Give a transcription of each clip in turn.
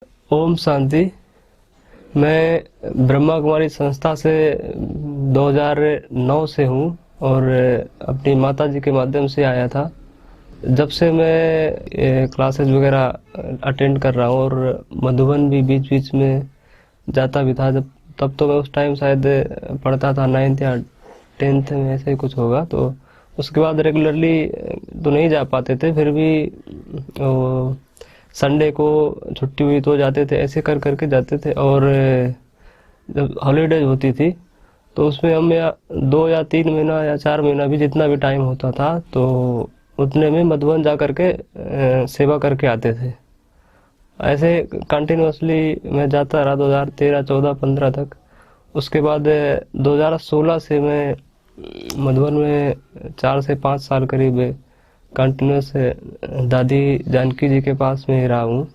ओम शांति। मैं ब्रह्मा कुमारी संस्था से 2009 से हूँ और अपनी माता जी के माध्यम से आया था। जब से मैं क्लासेस वगैरह अटेंड कर रहा हूँ और मधुबन भी बीच बीच में जाता भी था। जब तब तो मैं उस टाइम शायद पढ़ता था 9th या 10th में, ऐसे ही कुछ होगा। तो उसके बाद रेगुलरली तो नहीं जा पाते थे, फिर भी संडे को छुट्टी हुई तो जाते थे, ऐसे कर करके जाते थे। और जब हॉलीडेज होती थी तो उसमें हम या 2 या 3 महीना या 4 महीना भी, जितना भी टाइम होता था, तो उतने में मधुबन जा करके सेवा करके आते थे। ऐसे कंटिन्यूअसली मैं जाता रहा 2013, 14, 15 तक। उसके बाद 2016 से मैं मधुबन में 4 से 5 साल करीब कंटिन्यूस दादी जानकी जी के पास में ही रहा हूँ,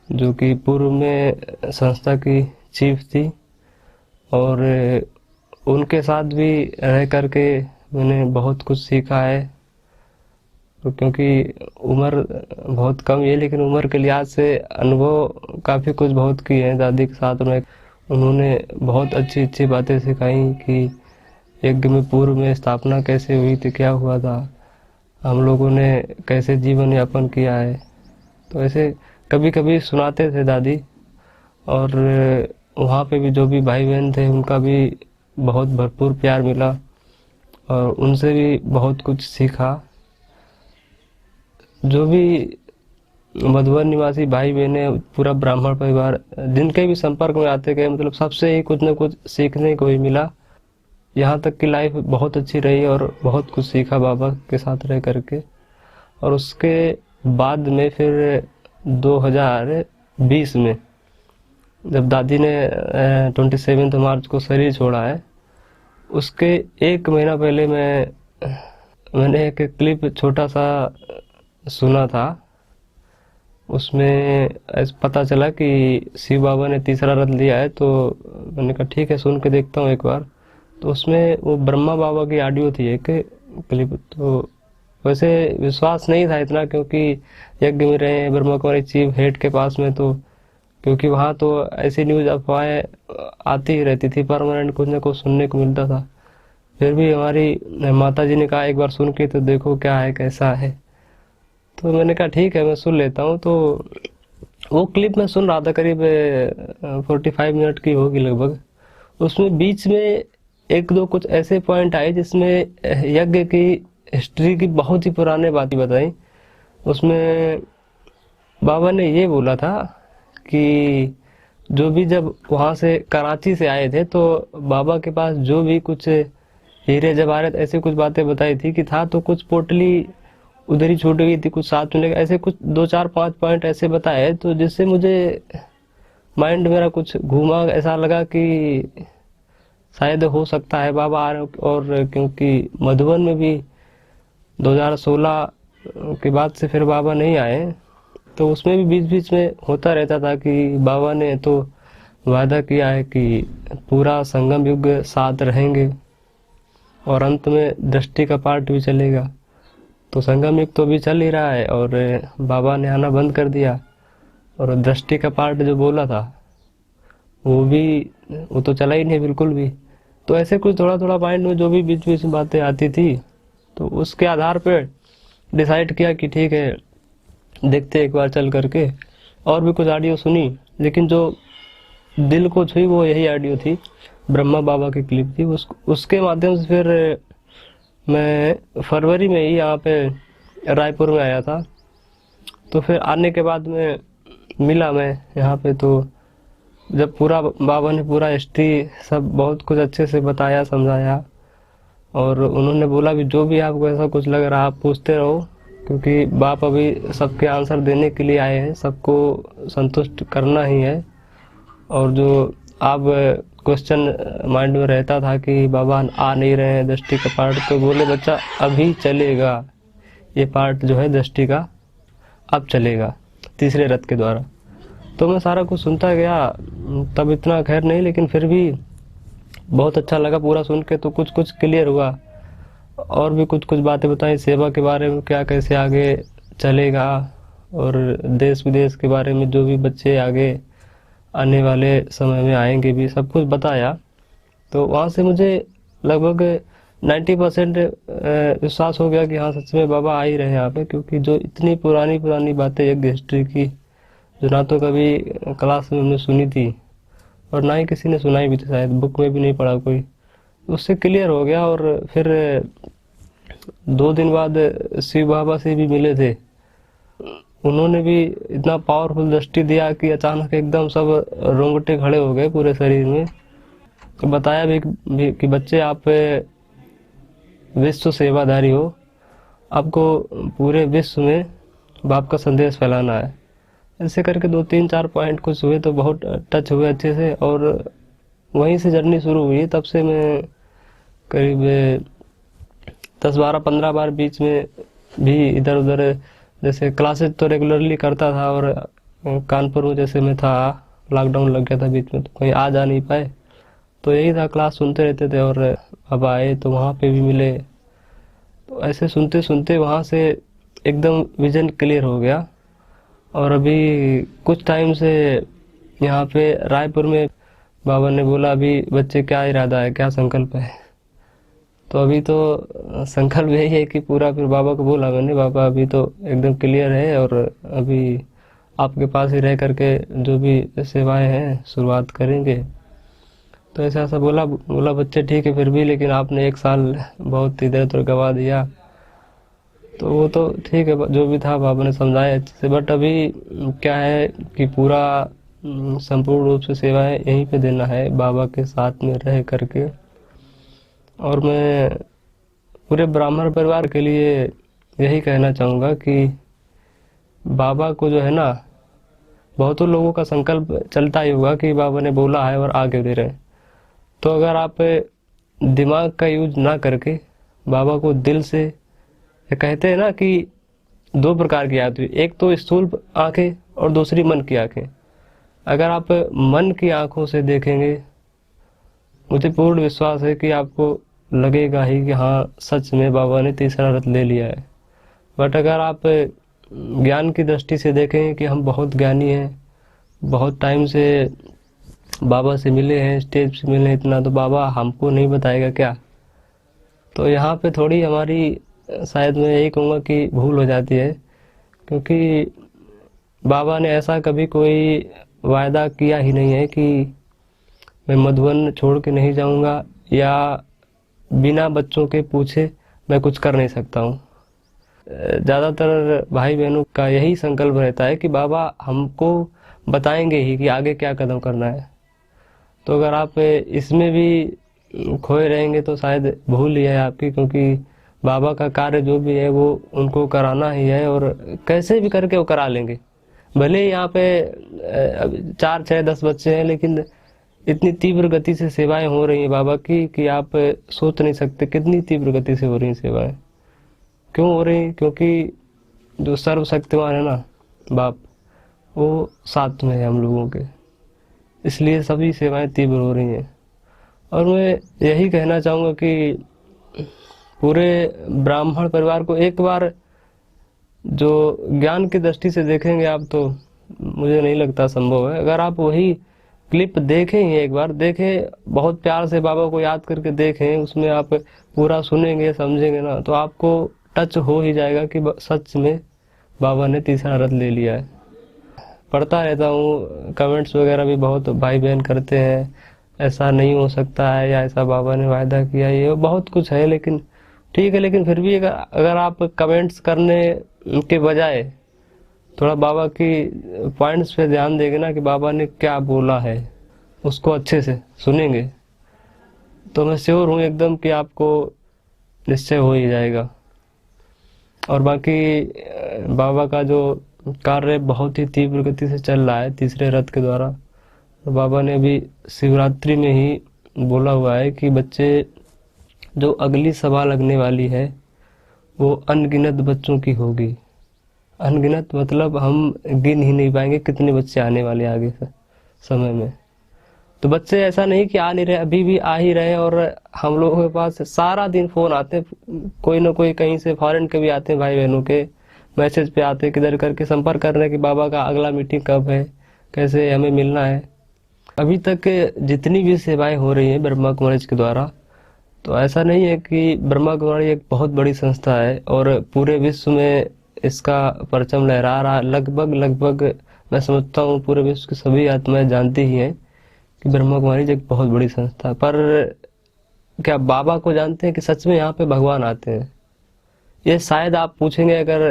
जो कि पूर्व में संस्था की चीफ थी। और उनके साथ भी रह करके मैंने बहुत कुछ सीखा है। तो क्योंकि उम्र बहुत कम है, लेकिन उम्र के लिहाज से अनुभव काफ़ी कुछ बहुत किए हैं दादी के साथ में। उन्होंने बहुत अच्छी अच्छी बातें सिखाई कि यज्ञ में पूर्व में स्थापना कैसे हुई थी, क्या हुआ था, हम लोगों ने कैसे जीवन यापन किया है। तो ऐसे कभी कभी सुनाते थे दादी। और वहाँ पे भी जो भी भाई बहन थे उनका भी बहुत भरपूर प्यार मिला और उनसे भी बहुत कुछ सीखा। जो भी मधुबन निवासी भाई बहने, पूरा ब्राह्मण परिवार जिनके भी संपर्क में आते गए, मतलब सबसे ही कुछ न कुछ सीखने को ही मिला। यहाँ तक की लाइफ बहुत अच्छी रही और बहुत कुछ सीखा बाबा के साथ रह करके। और उसके बाद में फिर 2020 में जब दादी ने 27 मार्च को शरीर छोड़ा है, उसके 1 महीना पहले मैंने एक क्लिप छोटा सा सुना था। उसमें ऐसा पता चला कि शिव बाबा ने तीसरा रथ लिया है। तो मैंने कहा ठीक है, सुन के देखता हूँ एक बार। तो उसमें वो ब्रह्मा बाबा की ऑडियो थी, एक क्लिप। तो वैसे विश्वास नहीं था इतना, क्योंकि यज्ञ में रहे हैं ब्रह्मा कुमारी चीफ हेड के पास में, तो क्योंकि वहाँ तो ऐसी न्यूज़ अफवाहें आती ही रहती थी, परमानेंट कुछ ना कुछ सुनने को मिलता था। फिर भी हमारी माता जी ने कहा एक बार सुन के तो देखो क्या है, कैसा है। तो मैंने कहा ठीक है, मैं सुन लेता हूँ। तो वो क्लिप मैं सुन रहा था, करीब 45 मिनट की होगी लगभग। उसमें बीच में एक दो कुछ ऐसे पॉइंट आए जिसमें यज्ञ की हिस्ट्री की बहुत ही पुराने बातें बताई। उसमें बाबा ने ये बोला था कि जो भी जब वहाँ से कराची से आए थे, तो बाबा के पास जो भी कुछ हीरे जवाहरात ऐसे कुछ बातें बताई थी कि था, तो कुछ पोटली उधर ही छूट गई थी, कुछ साथ में लेकर, ऐसे कुछ 2 4 5 पॉइंट ऐसे बताए। तो जिससे मुझे माइंड मेरा कुछ घूमा, ऐसा लगा कि शायद हो सकता है बाबा आ रहे हो। और क्योंकि मधुबन में भी 2016 के बाद से फिर बाबा नहीं आए, तो उसमें भी बीच बीच में होता रहता था कि बाबा ने तो वादा किया है कि पूरा संगम युग साथ रहेंगे और अंत में दृष्टि का पार्ट भी चलेगा। तो संगम युग तो भी चल ही रहा है और बाबा ने आना बंद कर दिया, और दृष्टि का पार्ट जो बोला था वो तो चला ही नहीं बिल्कुल भी। तो ऐसे कुछ थोड़ा थोड़ा माइंड में जो भी बीच बीच में बातें आती थी, तो उसके आधार पे डिसाइड किया कि ठीक है, देखते एक बार चल करके। और भी कुछ ऑडियो सुनी, लेकिन जो दिल को छुई वो यही ऑडियो थी, ब्रह्मा बाबा की क्लिप थी। उसके माध्यम से फिर मैं फरवरी में ही यहाँ पे रायपुर में आया था। तो फिर आने के बाद में मिला मैं यहाँ पे। तो जब पूरा बाबा ने पूरा हिस्ट्री सब बहुत कुछ अच्छे से बताया, समझाया, और उन्होंने बोला भी जो भी आपको ऐसा कुछ लग रहा आप पूछते रहो, क्योंकि बाप अभी सबके आंसर देने के लिए आए हैं, सबको संतुष्ट करना ही है। और जो आप क्वेश्चन माइंड में रहता था कि बाबा आ नहीं रहे हैं दृष्टि का पार्ट, तो बोले बच्चा अभी चलेगा, ये पार्ट जो है दृष्टि का अब चलेगा तीसरे रथ के द्वारा। तो मैं सारा कुछ सुनता गया, तब इतना खैर नहीं, लेकिन फिर भी बहुत अच्छा लगा पूरा सुन के। तो कुछ कुछ क्लियर हुआ, और भी कुछ कुछ बातें बताई सेवा के बारे में, क्या कैसे आगे चलेगा, और देश विदेश के बारे में, जो भी बच्चे आगे आने वाले समय में आएंगे भी, सब कुछ बताया। तो वहाँ से मुझे लगभग 90% विश्वास हो गया कि हाँ सच में बाबा आ ही रहे हैं यहाँ पे, क्योंकि जो इतनी पुरानी पुरानी बातें यज्ञ हिस्ट्री की, जो ना तो कभी क्लास में हमने सुनी थी और ना ही किसी ने सुनाई भी थी, शायद बुक में भी नहीं पढ़ा कोई, उससे क्लियर हो गया। और फिर 2 दिन बाद शिव बाबा से भी मिले थे, उन्होंने भी इतना पावरफुल दृष्टि दिया कि अचानक एकदम सब रोंगटे खड़े हो गए पूरे शरीर में। तो बताया भी कि बच्चे आप विश्व सेवाधारी हो, आपको पूरे विश्व में बाप का संदेश फैलाना है। ऐसे करके 2-3-4 पॉइंट कुछ हुए तो बहुत टच हुए अच्छे से, और वहीं से जर्नी शुरू हुई। तब से मैं करीब 10-12-15 बार बीच में भी इधर उधर, जैसे क्लासेस तो रेगुलरली करता था, और कानपुर में जैसे मैं था, लॉकडाउन लग गया था बीच में, तो कहीं आ जा नहीं पाए, तो यही था, क्लास सुनते रहते थे। और अब आए तो वहाँ पे भी मिले, तो ऐसे सुनते सुनते वहाँ से एकदम विजन क्लियर हो गया। और अभी कुछ टाइम से यहाँ पे रायपुर में बाबा ने बोला अभी बच्चे क्या इरादा है, क्या संकल्प है। तो अभी तो संकल्प यही है कि पूरा, फिर बाबा को बोला मैंने, बाबा अभी तो एकदम क्लियर है, और अभी आपके पास ही रह करके जो भी सेवाएं हैं शुरुआत करेंगे। तो ऐसा ऐसा बोला बच्चे ठीक है फिर भी, लेकिन आपने 1 साल बहुत इधर उधर गवा दिया। तो वो तो ठीक है, जो भी था बाबा ने समझाया अच्छे से। बट अभी क्या है कि पूरा संपूर्ण रूप से सेवाएं यहीं पे देना है, बाबा के साथ में रह करके। और मैं पूरे ब्राह्मण परिवार के लिए यही कहना चाहूँगा कि बाबा को जो है ना, बहुतों लोगों का संकल्प चलता ही होगा कि बाबा ने बोला है और आगे दे रहे हैं। तो अगर आप दिमाग का यूज ना करके बाबा को दिल से, कहते हैं ना कि 2 प्रकार की आती है, एक तो स्थूल आंखें और दूसरी मन की आंखें। अगर आप मन की आंखों से देखेंगे, मुझे पूर्ण विश्वास है कि आपको लगेगा ही कि हाँ सच में बाबा ने तीसरा रथ ले लिया है। बट अगर आप ज्ञान की दृष्टि से देखें कि हम बहुत ज्ञानी हैं, बहुत टाइम से बाबा से मिले हैं, स्टेज से मिले हैं इतना, तो बाबा हमको नहीं बताएगा क्या? तो यहाँ पे थोड़ी हमारी, शायद मैं यही कहूँगा कि भूल हो जाती है, क्योंकि बाबा ने ऐसा कभी कोई वायदा किया ही नहीं है कि मैं मधुबन छोड़ के नहीं जाऊँगा, या बिना बच्चों के पूछे मैं कुछ कर नहीं सकता हूँ। ज़्यादातर भाई बहनों का यही संकल्प रहता है कि बाबा हमको बताएंगे ही कि आगे क्या कदम करना है। तो अगर आप इसमें भी खोए रहेंगे तो शायद भूल ही है आपकी, क्योंकि बाबा का कार्य जो भी है वो उनको कराना ही है, और कैसे भी करके वो करा लेंगे। भले ही यहाँ पे 4-6-10 बच्चे हैं, लेकिन इतनी तीव्र गति से सेवाएं हो रही हैं बाबा की कि आप सोच नहीं सकते कितनी तीव्र गति से हो रही हैं सेवाएं। क्यों हो रही? क्योंकि जो सर्वशक्तिमान है ना बाप, वो साथ में है हम लोगों के, इसलिए सभी सेवाएं तीव्र हो रही हैं। और मैं यही कहना चाहूँगा कि पूरे ब्राह्मण परिवार को एक बार जो ज्ञान की दृष्टि से देखेंगे आप, तो मुझे नहीं लगता संभव है। अगर आप वही क्लिप देखें ही, एक बार देखें, बहुत प्यार से बाबा को याद करके देखें, उसमें आप पूरा सुनेंगे समझेंगे ना, तो आपको टच हो ही जाएगा कि सच में बाबा ने तीसरा रथ ले लिया है। पढ़ता रहता हूँ, कमेंट्स वगैरह भी बहुत भाई बहन करते हैं, ऐसा नहीं हो सकता है, या ऐसा बाबा ने वायदा किया, ये बहुत कुछ है। लेकिन ठीक है, लेकिन फिर भी अगर आप कमेंट्स करने के बजाय थोड़ा बाबा की पॉइंट्स पे ध्यान देंगे ना कि बाबा ने क्या बोला है, उसको अच्छे से सुनेंगे, तो मैं श्योर हूँ एकदम कि आपको निश्चय हो ही जाएगा। और बाकी बाबा का जो कार्य बहुत ही तीव्र गति से चल रहा है तीसरे रथ के द्वारा। तो बाबा ने अभी शिवरात्रि में ही बोला हुआ है कि बच्चे, जो अगली सभा लगने वाली है वो अनगिनत बच्चों की होगी। अनगिनत मतलब हम गिन ही नहीं पाएंगे कितने बच्चे आने वाले आगे समय में। तो बच्चे ऐसा नहीं कि आ नहीं रहे, अभी भी आ ही रहे, और हम लोगों के पास सारा दिन फोन आते हैं, कोई ना कोई कहीं से फॉरेन के भी आते हैं भाई बहनों के, मैसेज पे आते किधर करके संपर्क कर रहे हैं कि बाबा का अगला मीटिंग कब है, कैसे हमें मिलना है। अभी तक जितनी भी सेवाएं हो रही हैं ब्रह्मा कुमारीज के द्वारा, तो ऐसा नहीं है कि ब्रह्मा कुमारी एक बहुत बड़ी संस्था है और पूरे विश्व में इसका परचम लहरा रहा। लगभग मैं समझता हूँ पूरे विश्व की सभी आत्माएं जानती ही हैं कि ब्रह्मा कुमारीज एक बहुत बड़ी संस्था है। पर क्या बाबा को जानते हैं कि सच में यहाँ पे भगवान आते हैं? ये शायद आप पूछेंगे अगर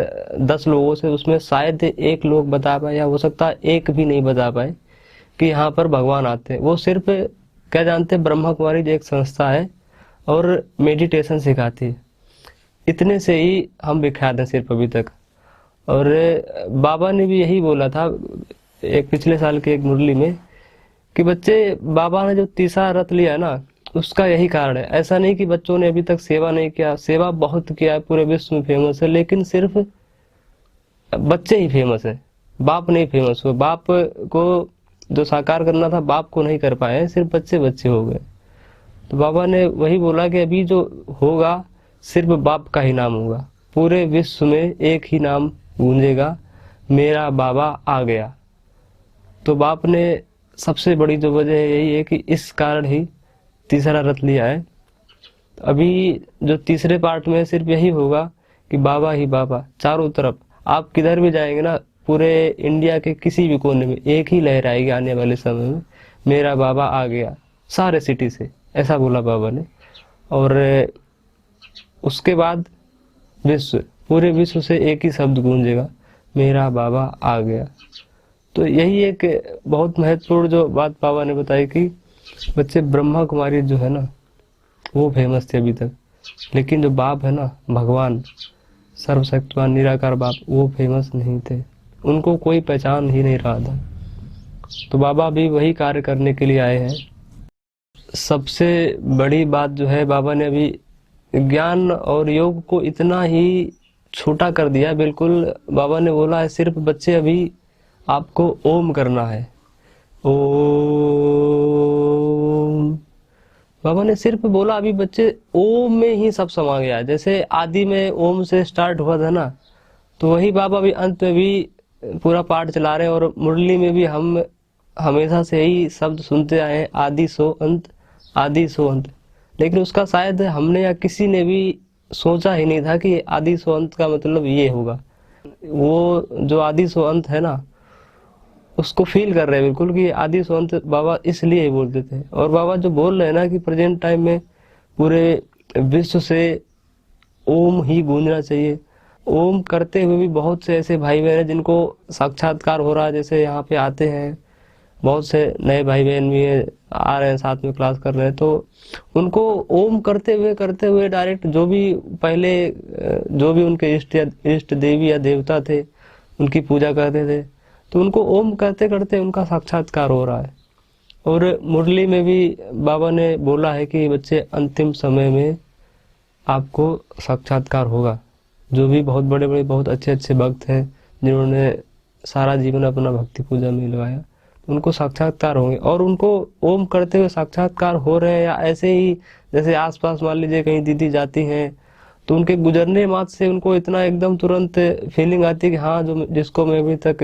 10 लोगों से, उसमें शायद एक लोग बता पाए, या हो सकता है एक भी नहीं बता पाए कि यहाँ पर भगवान आते हैं। वो सिर्फ क्या जानते हैं, ब्रह्मा कुमारी जो एक संस्था है और मेडिटेशन सिखाती है, इतने से ही हम विख्यात हैं सिर्फ अभी तक। और बाबा ने भी यही बोला था एक पिछले साल के एक मुरली में कि बच्चे, बाबा ने जो तीसरा रथ लिया है ना, उसका यही कारण है। ऐसा नहीं कि बच्चों ने अभी तक सेवा नहीं किया, सेवा बहुत किया है, पूरे विश्व में फेमस है, लेकिन सिर्फ बच्चे ही फेमस है, बाप नहीं फेमस हुए। बाप को जो साकार करना था बाप को नहीं कर पाए, सिर्फ बच्चे बच्चे हो गए। तो बाबा ने वही बोला कि अभी जो होगा सिर्फ बाप का ही नाम होगा, पूरे विश्व में एक ही नाम गूंजेगा, मेरा बाबा आ गया। तो बाप ने सबसे बड़ी जो वजह है यही है कि इस कारण ही तीसरा रथ लिया है। अभी जो तीसरे पार्ट में सिर्फ यही होगा कि बाबा ही बाबा, चारों तरफ आप किधर भी जाएंगे ना, पूरे इंडिया के किसी भी कोने में एक ही लहर आएगी आने वाले समय में, मेरा बाबा आ गया, सारे सिटी से, ऐसा बोला बाबा ने। और उसके बाद विश्व, पूरे विश्व से एक ही शब्द गूंजेगा, मेरा बाबा आ गया। तो यही एक बहुत महत्वपूर्ण जो बात बाबा ने बताई कि बच्चे, ब्रह्मा कुमारी जो है ना वो फेमस थे अभी तक, लेकिन जो बाप है ना, भगवान सर्वशक्तिमान निराकार बाप, वो फेमस नहीं थे, उनको कोई पहचान ही नहीं रहा था। तो बाबा भी वही कार्य करने के लिए आए हैं। सबसे बड़ी बात जो है, बाबा ने अभी ज्ञान और योग को इतना ही छोटा कर दिया बिल्कुल। बाबा ने बोला है सिर्फ बच्चे अभी आपको ओम करना है, ओम। बाबा ने सिर्फ बोला अभी बच्चे ओम में ही सब समा गया है। जैसे आदि में ओम से स्टार्ट हुआ था ना, तो वही बाबा भी अंत में भी पूरा पाठ चला रहे हैं। और मुरली में भी हम हमेशा से यही शब्द सुनते आए हैं, आदि सो अंत, आदि सो अंत। लेकिन उसका शायद हमने या किसी ने भी सोचा ही नहीं था कि आदि सो अंत का मतलब ये होगा। वो जो आदि सो अंत है ना, उसको फील कर रहे हैं बिल्कुल कि आदि सो अंत बाबा इसलिए ही बोलते थे। और बाबा जो बोल रहे हैं ना कि प्रेजेंट टाइम में पूरे विश्व से ओम ही गूंजना चाहिए। ओम करते हुए भी बहुत से ऐसे भाई बहन हैं जिनको साक्षात्कार हो रहा है। जैसे यहाँ पे आते हैं बहुत से नए भाई बहन भी हैं, आ रहे हैं साथ में क्लास कर रहे हैं, तो उनको ओम करते हुए डायरेक्ट जो भी पहले जो भी उनके इष्ट देवी या देवता थे उनकी पूजा करते थे, तो उनको ओम करते करते उनका साक्षात्कार हो रहा है। और मुरली में भी बाबा ने बोला है कि बच्चे अंतिम समय में आपको साक्षात्कार होगा। जो भी बहुत बड़े बड़े बहुत अच्छे अच्छे भक्त हैं जिन्होंने सारा जीवन अपना भक्ति पूजा में लगाया, उनको साक्षात्कार होंगे। और उनको ओम करते हुए साक्षात्कार हो रहे हैं, या ऐसे ही जैसे आसपास मान लीजिए कहीं दीदी जाती हैं तो उनके गुजरने मात्र से उनको इतना एकदम तुरंत फीलिंग आती है कि हाँ, जो जिसको मैं अभी तक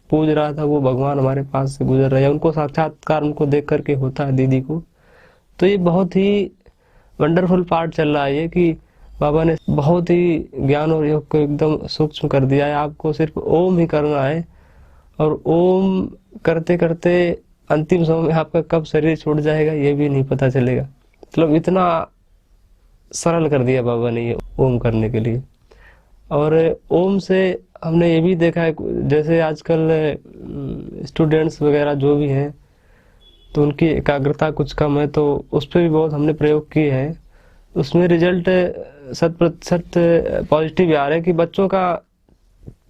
पूज रहा था वो भगवान हमारे पास से गुजर रहा है। उनको साक्षात्कार उनको देख करके होता है दीदी को। तो ये बहुत ही वंडरफुल पार्ट चल रहा है ये कि बाबा ने बहुत ही ज्ञान और योग को एकदम सूक्ष्म कर दिया है। आपको सिर्फ ओम ही करना है, और ओम करते करते अंतिम समय में आपका कब शरीर छूट जाएगा ये भी नहीं पता चलेगा। मतलब इतना सरल कर दिया बाबा ने ये ओम करने के लिए। और ओम से हमने ये भी देखा है, जैसे आजकल स्टूडेंट्स वगैरह जो भी हैं तो उनकी एकाग्रता कुछ कम है, तो उस पर भी बहुत हमने प्रयोग किए हैं। उसमें रिजल्ट 100% पॉजिटिव आ रहे हैं कि बच्चों का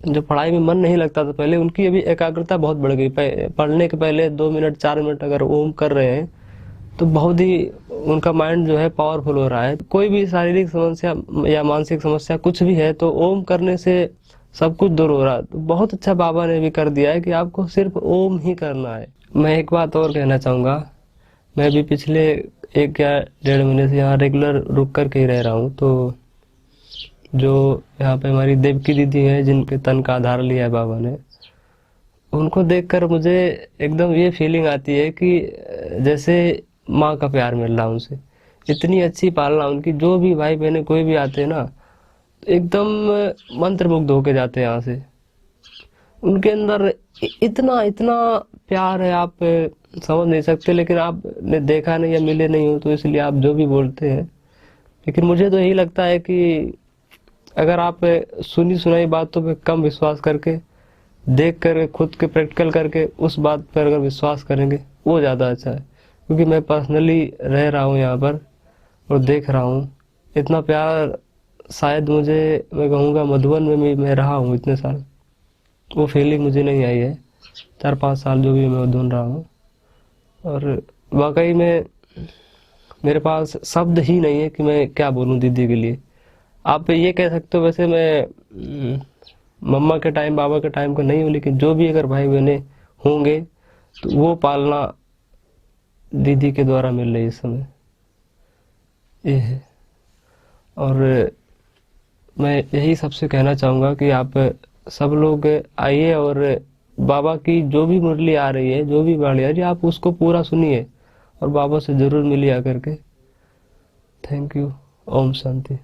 जो पढ़ाई में मन नहीं लगता था पहले, उनकी अभी एकाग्रता बहुत बढ़ गई। पढ़ने के पहले 2 मिनट 4 मिनट अगर ओम कर रहे हैं तो बहुत ही उनका माइंड जो है पावरफुल हो रहा है। कोई भी शारीरिक समस्या या मानसिक समस्या कुछ भी है तो ओम करने से सब कुछ दूर हो रहा है। तो बहुत अच्छा बाबा ने भी कर दिया है कि आपको सिर्फ ओम ही करना है। मैं एक बात और कहना चाहूँगा, मैं भी पिछले 1 या 1.5 महीने से यहाँ रेगुलर रुक कर के ही रह रहा हूँ, तो जो यहाँ पे हमारी देवकी दीदी है जिनके तन का आधार लिया है बाबा ने, उनको देखकर मुझे एकदम ये फीलिंग आती है कि जैसे माँ का प्यार मिल रहा उनसे। इतनी अच्छी पालना उनकी, जो भी भाई बहने कोई भी आते हैं ना, एकदम मंत्रमुग्ध होके जाते हैं यहाँ से। उनके अंदर इतना इतना प्यार है, आप समझ नहीं सकते। लेकिन आपने देखा नहीं या मिले नहीं हो तो इसलिए आप जो भी बोलते हैं। लेकिन मुझे तो यही लगता है कि अगर आप सुनी सुनाई बातों पे कम विश्वास करके, देख कर खुद के प्रैक्टिकल करके उस बात पर अगर विश्वास करेंगे, वो ज़्यादा अच्छा है। क्योंकि मैं पर्सनली रह रहा हूँ यहाँ पर और देख रहा हूँ इतना प्यार। शायद मैं कहूँगा मधुबन में भी मैं रहा हूँ इतने साल, वो फीलिंग मुझे नहीं आई है 4-5 साल जो भी मैं मधुबन रहा हूँ। और वाकई में मेरे पास शब्द ही नहीं है कि मैं क्या बोलूँ दीदी के लिए। आप ये कह सकते हो, वैसे मैं मम्मा के टाइम बाबा के टाइम का नहीं हूँ, लेकिन जो भी अगर भाई बहने होंगे तो वो पालना दीदी के द्वारा मिल रही है इस समय, ये है। और मैं यही सबसे कहना चाहूँगा कि आप सब लोग आइए और बाबा की जो भी मुरली आ रही है, जो भी बाणी आ रही है, आप उसको पूरा सुनिए और बाबा से ज़रूर मिलिए आकर के। Thank you. ओम शांति।